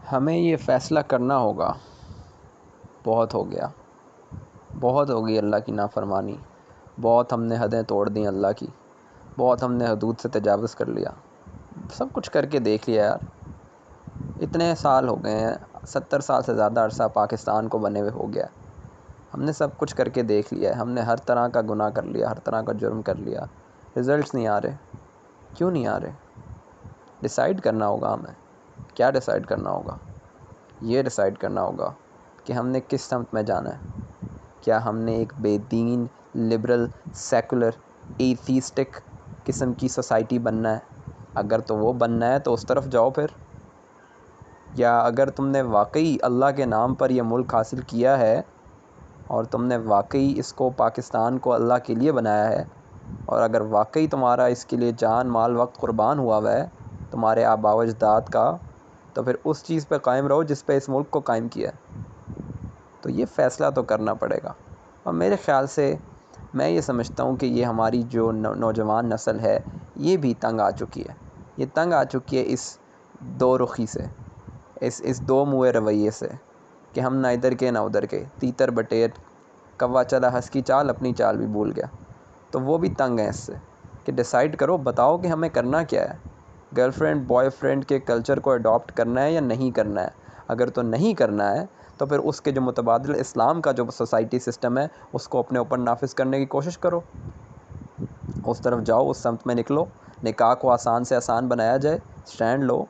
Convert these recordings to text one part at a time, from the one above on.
ہمیں یہ فیصلہ کرنا ہوگا، بہت ہو گیا، بہت ہو گئی اللہ کی نافرمانی، بہت ہم نے حدیں توڑ دیں اللہ کی، بہت ہم نے حدود سے تجاوز کر لیا، سب کچھ کر کے دیکھ لیا یار۔ اتنے سال ہو گئے ہیں، 70 سال سے زیادہ عرصہ پاکستان کو بنے ہوئے ہو گیا، ہم نے سب کچھ کر کے دیکھ لیا ہے، ہم نے ہر طرح کا گناہ کر لیا، ہر طرح کا جرم کر لیا، رزلٹس نہیں آ رہے۔ کیوں نہیں آ رہے؟ ڈیسائیڈ کرنا ہوگا ہمیں۔ کیا ڈیسائیڈ کرنا ہوگا؟ یہ ڈیسائیڈ کرنا ہوگا کہ ہم نے کس سمت میں جانا ہے۔ کیا ہم نے ایک بے دین، لبرل، سیکولر، ایتھیسٹک قسم کی سوسائٹی بننا ہے؟ اگر تو وہ بننا ہے تو اس طرف جاؤ پھر۔ یا اگر تم نے واقعی اللہ کے نام پر یہ ملک حاصل کیا ہے اور تم نے واقعی اس کو، پاکستان کو اللہ کے لیے بنایا ہے، اور اگر واقعی تمہارا اس کے لیے جان، مال، وقت قربان ہوا ہے تمہارے آباء و اجداد کا، تو پھر اس چیز پہ قائم رہو جس پہ اس ملک کو قائم کیا ہے۔ تو یہ فیصلہ تو کرنا پڑے گا۔ اور میرے خیال سے میں یہ سمجھتا ہوں کہ یہ ہماری جو نوجوان نسل ہے یہ بھی تنگ آ چکی ہے، یہ تنگ آ چکی ہے اس دو رخی سے، اس دو منہ رویے سے، کہ ہم نہ ادھر کے نہ ادھر کے، تیتر بٹیر، کوا چلا ہنس کی چال، اپنی چال بھی بھول گیا۔ تو وہ بھی تنگ ہیں اس سے کہ ڈیسائیڈ کرو، بتاؤ کہ ہمیں کرنا کیا ہے۔ گرل فرینڈ بوائے فرینڈ کے کلچر کو اڈاپٹ کرنا ہے یا نہیں کرنا ہے؟ اگر تو نہیں کرنا ہے تو پھر اس کے جو متبادل اسلام کا جو سوسائٹی سسٹم ہے اس کو اپنے اوپر نافذ کرنے کی کوشش کرو، اس طرف جاؤ، اس سمت میں نکلو۔ نکاح کو آسان سے آسان بنایا جائے، سٹینڈ لو،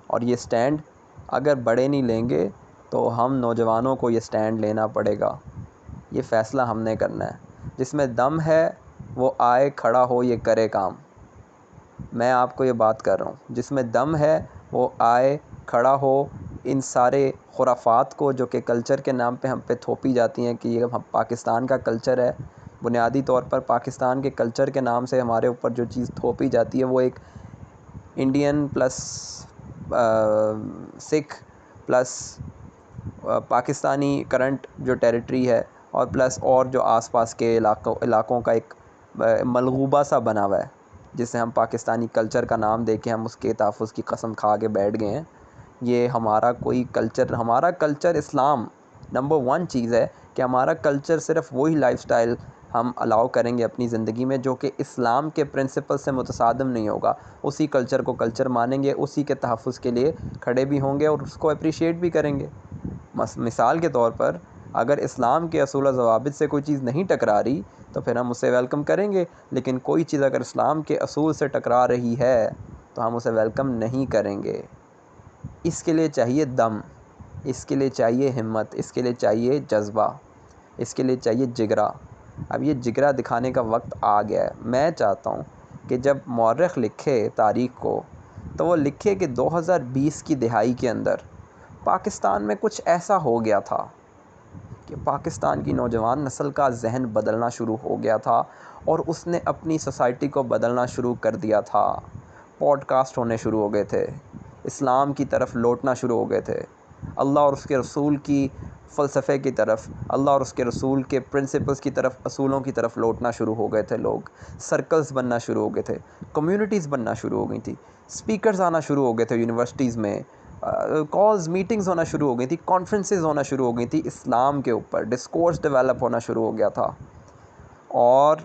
اور یہ سٹینڈ اگر بڑے نہیں لیں گے تو ہم نوجوانوں کو یہ سٹینڈ لینا پڑے گا۔ یہ فیصلہ ہم نے کرنا ہے۔ جس میں دم ہے وہ آئے، کھڑا ہو، یہ کرے کام۔ میں آپ کو یہ بات کر رہا ہوں، جس میں دم ہے وہ آئے، کھڑا ہو، ان سارے خرافات کو جو کہ کلچر کے نام پہ ہم پہ تھوپی جاتی ہیں کہ یہ ہم پاکستان کا کلچر ہے، بنیادی طور پر پاکستان کے کلچر کے نام سے ہمارے اوپر جو چیز تھوپی جاتی ہے وہ ایک انڈین پلس سکھ پلس پاکستانی کرنٹ جو ٹیریٹری ہے، اور پلس اور جو آس پاس کے علاقوں کا ایک ملغوبہ سا بنا ہوا ہے، جسے ہم پاکستانی کلچر کا نام دے کے ہم اس کے تحفظ کی قسم کھا کے بیٹھ گئے ہیں۔ یہ ہمارا کوئی کلچر، ہمارا کلچر اسلام نمبر 1 چیز ہے کہ ہمارا کلچر صرف وہی لائف سٹائل ہم الاؤ کریں گے اپنی زندگی میں جو کہ اسلام کے پرنسپل سے متصادم نہیں ہوگا، اسی کلچر کو کلچر مانیں گے، اسی کے تحفظ کے لیے کھڑے بھی ہوں گے اور اس کو اپریشیٹ بھی کریں گے۔ مثال کے طور پر اگر اسلام کے اصول و ضوابط سے کوئی چیز نہیں ٹکرا رہی تو پھر ہم اسے ویلکم کریں گے، لیکن کوئی چیز اگر اسلام کے اصول سے ٹکرا رہی ہے تو ہم اسے ویلکم نہیں کریں گے۔ اس کے لیے چاہیے دم، اس کے لیے چاہیے ہمت، اس کے لیے چاہیے جذبہ، اس کے لیے چاہیے جگرا۔ اب یہ جگرا دکھانے کا وقت آ گیا ہے۔ میں چاہتا ہوں کہ جب مورخ لکھے تاریخ کو تو وہ لکھے کہ 2020 کی دہائی کے اندر پاکستان میں کچھ ایسا ہو گیا تھا کہ پاکستان کی نوجوان نسل کا ذہن بدلنا شروع ہو گیا تھا اور اس نے اپنی سوسائٹی کو بدلنا شروع کر دیا تھا۔ پوڈ کاسٹ ہونے شروع ہو گئے تھے، اسلام کی طرف لوٹنا شروع ہو گئے تھے، اللہ اور اس کے رسول کی فلسفے کی طرف، اللہ اور اس کے رسول کے پرنسپلز کی طرف، اصولوں کی طرف لوٹنا شروع ہو گئے تھے۔ لوگ سرکلز بننا شروع ہو گئے تھے، کمیونٹیز بننا شروع ہو گئی تھی، اسپیکرز آنا شروع ہو گئے تھے یونیورسٹیز میں، کالز میٹنگز ہونا شروع ہو گئی تھی، کانفرنسز ہونا شروع ہو گئی تھی، اسلام کے اوپر ڈسکورس ڈیولپ ہونا شروع ہو گیا تھا، اور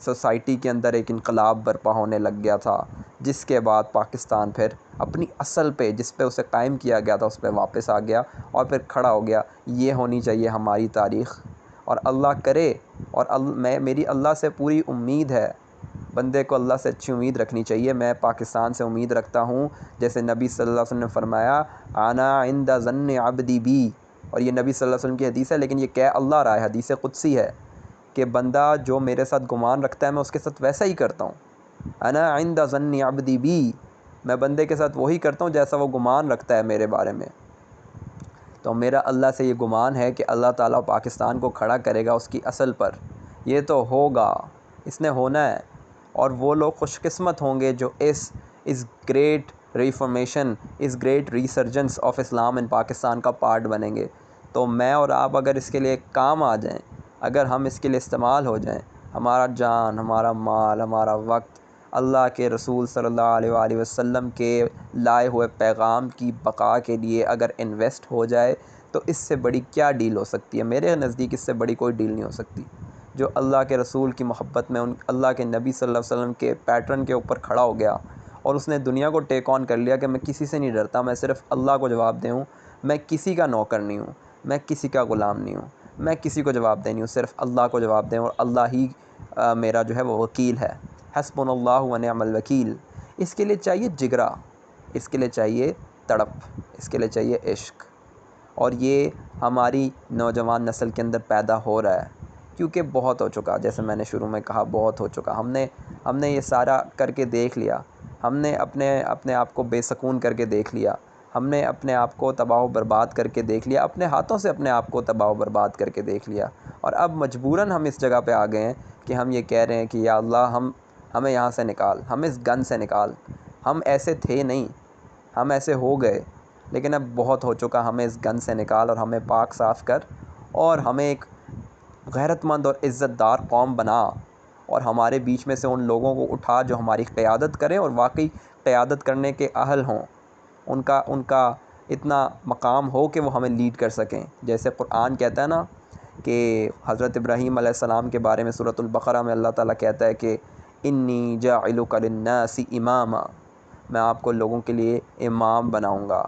سوسائٹی کے اندر ایک انقلاب برپا ہونے لگ گیا تھا، جس کے بعد پاکستان پھر اپنی اصل پہ، جس پہ اسے قائم کیا گیا تھا، اس پہ واپس آ گیا اور پھر کھڑا ہو گیا۔ یہ ہونی چاہیے ہماری تاریخ، اور اللہ کرے، اور میری اللہ سے پوری امید ہے، بندے کو اللہ سے اچھی امید رکھنی چاہیے۔ میں پاکستان سے امید رکھتا ہوں، جیسے نبی صلی اللہ علیہ وسلم نے فرمایا انا عند ظن عبدی بی، اور یہ نبی صلی اللہ علیہ وسلم کی حدیث ہے، لیکن یہ کہہ اللہ رہا ہے، حدیث قدسی ہے کہ بندہ جو میرے ساتھ گمان رکھتا ہے میں اس کے ساتھ ویسا ہی کرتا ہوں۔ انا عند ظن عبدی بی، میں بندے کے ساتھ وہی کرتا ہوں جیسا وہ گمان رکھتا ہے میرے بارے میں۔ تو میرا اللہ سے یہ گمان ہے کہ اللہ تعالیٰ پاکستان کو کھڑا کرے گا اس کی اصل پر۔ یہ تو ہوگا، اس نے ہونا ہے، اور وہ لوگ خوش قسمت ہوں گے جو اس گریٹ ریفارمیشن، اس great resurgence of Islam in Pakistan کا پارٹ بنیں گے۔ تو میں اور آپ اگر اس کے لیے کام آ جائیں، اگر ہم اس کے لیے استعمال ہو جائیں، ہمارا جان، ہمارا مال، ہمارا وقت، اللہ کے رسول صلی اللہ علیہ وآلہ وسلم کے لائے ہوئے پیغام کی بقا کے لیے اگر انویسٹ ہو جائے تو اس سے بڑی کیا ڈیل ہو سکتی ہے؟ میرے نزدیک اس سے بڑی کوئی ڈیل نہیں ہو سکتی۔ جو اللہ کے رسول کی محبت میں اللہ کے نبی صلی اللہ علیہ وسلم کے پیٹرن کے اوپر کھڑا ہو گیا اور اس نے دنیا کو ٹیک آن کر لیا کہ میں کسی سے نہیں ڈرتا، میں صرف اللہ کو جواب دے ہوں، میں کسی کا نوکر نہیں ہوں، میں کسی کا غلام نہیں ہوں، میں کسی کو جواب دے نہیں ہوں، صرف اللہ کو جواب دیں اور اللہ ہی میرا جو ہے وہ وکیل ہے۔ حسبنا اللہ و نعم الوکیل۔ اس کے لیے چاہیے جگرا، اس کے لیے چاہیے تڑپ، اس کے لیے چاہیے عشق، اور یہ ہماری نوجوان نسل کے اندر پیدا ہو رہا ہے کیونکہ بہت ہو چکا، جیسے میں نے شروع میں کہا بہت ہو چکا۔ ہم نے یہ سارا کر کے دیکھ لیا، ہم نے اپنے آپ کو بے سکون کر کے دیکھ لیا، ہم نے اپنے آپ کو تباہ و برباد کر کے دیکھ لیا، اپنے ہاتھوں سے اپنے آپ کو تباہ و برباد کر کے دیکھ لیا، اور اب مجبوراً ہم اس جگہ پہ آ گئے ہیں کہ ہم یہ کہہ رہے ہیں کہ یا اللہ ہمیں یہاں سے نکال، ہمیں اس گن سے نکال۔ ہم ایسے تھے نہیں، ہم ایسے ہو گئے، لیکن اب بہت ہو چکا، ہمیں اس گن سے نکال اور ہمیں پاک صاف کر، اور ہمیں ایک غیرت مند اور عزت دار قوم بنا، اور ہمارے بیچ میں سے ان لوگوں کو اٹھا جو ہماری قیادت کریں اور واقعی قیادت کرنے کے اہل ہوں، ان کا اتنا مقام ہو کہ وہ ہمیں لیڈ کر سکیں۔ جیسے قرآن کہتا ہے نا کہ حضرت ابراہیم علیہ السلام کے بارے میں سورۃ البقرہ میں اللہ تعالیٰ کہتا ہے کہ انی جاعلک للناس اماما، میں آپ کو لوگوں کے لیے امام بناؤں گا۔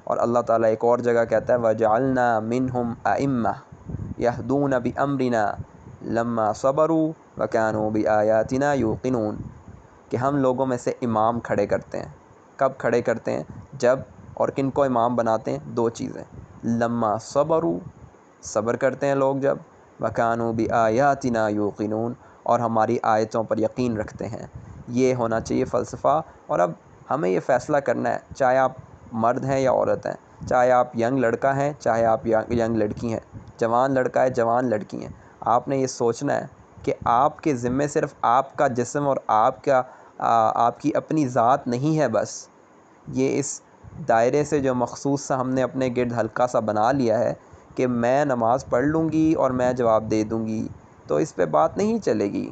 اور اللہ تعالیٰ ایک اور جگہ کہتا ہے وَجَعَلْنَا مِنْهُمْ أَئِمَّةً يَهْدُونَ بِأَمْرِنَا لَمَّا صَبَرُوا وَكَانُوا بِآيَاتِنَا يُوقِنُونَ، کہ ہم لوگوں میں سے امام کھڑے کرتے ہیں۔ کب کھڑے کرتے ہیں؟ جب، اور کن کو امام بناتے ہیں؟ دو چیزیں، لما صبروا، صبر کرتے ہیں لوگ جب، وَكَانُوا بِآيَاتِنَا يُوقِنُونَ، اور ہماری آیتوں پر یقین رکھتے ہیں۔ یہ ہونا چاہیے فلسفہ، اور اب ہمیں یہ فیصلہ کرنا ہے، چاہے آپ مرد ہیں یا عورت ہیں، چاہے آپ ینگ لڑکا ہیں چاہے آپ ینگ لڑکی ہیں، جوان لڑکا ہے جوان لڑکی ہیں، آپ نے یہ سوچنا ہے کہ آپ کے ذمے صرف آپ کا جسم اور آپ کی اپنی ذات نہیں ہے، بس یہ اس دائرے سے جو مخصوص سا ہم نے اپنے گرد ہلکا سا بنا لیا ہے کہ میں نماز پڑھ لوں گی اور میں جواب دے دوں گی، تو اس پہ بات نہیں چلے گی۔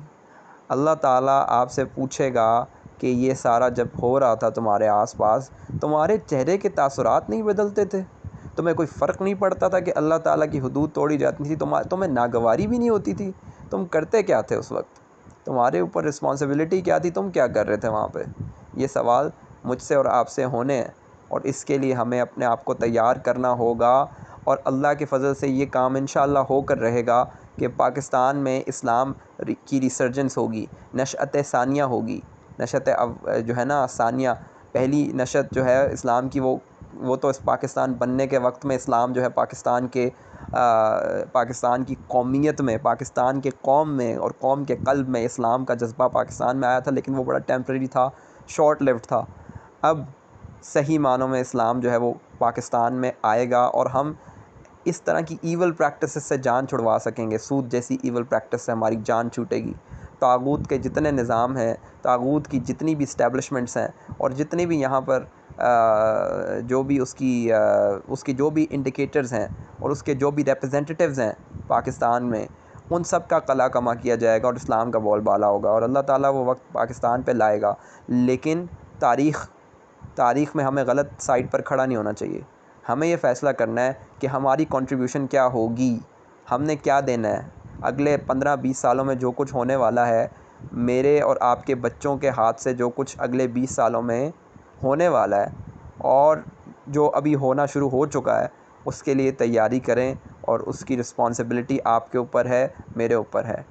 اللہ تعالیٰ آپ سے پوچھے گا کہ یہ سارا جب ہو رہا تھا تمہارے آس پاس، تمہارے چہرے کے تاثرات نہیں بدلتے تھے؟ تمہیں کوئی فرق نہیں پڑتا تھا کہ اللہ تعالیٰ کی حدود توڑی جاتی تھی؟ تمہیں ناگواری بھی نہیں ہوتی تھی؟ تم کرتے کیا تھے اس وقت؟ تمہارے اوپر رسپانسبلٹی کیا تھی؟ تم کیا کر رہے تھے وہاں پہ؟ یہ سوال مجھ سے اور آپ سے ہونے ہیں، اور اس کے لیے ہمیں اپنے آپ کو تیار کرنا ہوگا، اور اللہ کے فضل سے یہ کام انشاءاللہ ہو کر رہے گا کہ پاکستان میں اسلام کی ریسرجنس ہوگی، نشأت ثانیہ ہوگی، نشأت جو ہے نا ثانیہ، پہلی نشأت جو ہے اسلام کی، وہ تو اس پاکستان بننے کے وقت میں اسلام جو ہے پاکستان کی قومیت میں، پاکستان کے قوم میں اور قوم کے قلب میں اسلام کا جذبہ پاکستان میں آیا تھا، لیکن وہ بڑا ٹیمپریری تھا، شارٹ لیوڈ تھا۔ اب صحیح معنوں میں اسلام جو ہے وہ پاکستان میں آئے گا، اور ہم اس طرح کی ایول پریکٹسز سے جان چھڑوا سکیں گے۔ سود جیسی ایول پریکٹس سے ہماری جان چھوٹے گی۔ طاغوت کے جتنے نظام ہیں، طاغوت کی جتنی بھی اسٹیبلشمنٹس ہیں، اور جتنے بھی یہاں پر جو بھی اس کی جو بھی انڈیکیٹرز ہیں اور اس کے جو بھی ریپرزنٹیٹیوز ہیں پاکستان میں، ان سب کا قلع کما کیا جائے گا اور اسلام کا بول بالا ہوگا، اور اللہ تعالیٰ وہ وقت پاکستان پہ لائے گا۔ لیکن تاریخ میں ہمیں غلط سائڈ پر کھڑا نہیں ہونا چاہیے۔ ہمیں یہ فیصلہ کرنا ہے کہ ہماری کنٹریبیوشن کیا ہوگی، ہم نے کیا دینا ہے۔ اگلے 15-20 سالوں میں جو کچھ ہونے والا ہے، میرے اور آپ کے بچوں کے ہاتھ سے جو کچھ اگلے 20 سالوں میں ہونے والا ہے، اور جو ابھی ہونا شروع ہو چکا ہے، اس کے لیے تیاری کریں، اور اس کی رسپانسبلٹی آپ کے اوپر ہے، میرے اوپر ہے۔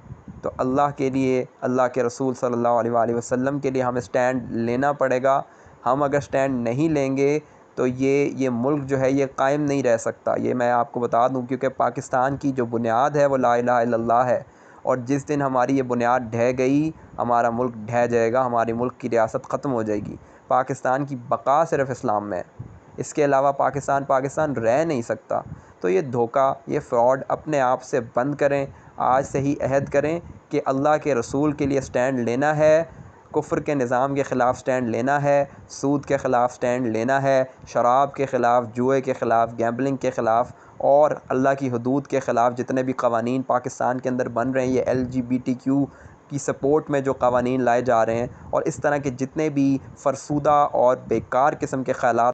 تو اللہ کے لیے، اللہ کے رسول صلی اللہ علیہ وآلہ وسلم کے لیے ہمیں سٹینڈ لینا پڑے گا۔ ہم اگر سٹینڈ نہیں لیں گے تو یہ ملک جو ہے یہ قائم نہیں رہ سکتا۔ یہ میں آپ کو بتا دوں، کیونکہ پاکستان کی جو بنیاد ہے وہ لا الہ الا اللہ ہے، اور جس دن ہماری یہ بنیاد ڈھہ گئی، ہمارا ملک ڈھہ جائے گا، ہماری ملک کی ریاست ختم ہو جائے گی۔ پاکستان کی بقا صرف اسلام میں ہے، اس کے علاوہ پاکستان رہ نہیں سکتا۔ تو یہ دھوکہ، یہ فراڈ اپنے آپ سے بند کریں، آج سے ہی عہد کریں کہ اللہ کے رسول کے لیے سٹینڈ لینا ہے، کفر کے نظام کے خلاف سٹینڈ لینا ہے، سود کے خلاف سٹینڈ لینا ہے، شراب کے خلاف، جوئے کے خلاف، گیمبلنگ کے خلاف، اور اللہ کی حدود کے خلاف جتنے بھی قوانین پاکستان کے اندر بن رہے ہیں، یہ LGBTQ کی سپورٹ میں جو قوانین لائے جا رہے ہیں، اور اس طرح کے جتنے بھی فرسودہ اور بیکار قسم کے خیالات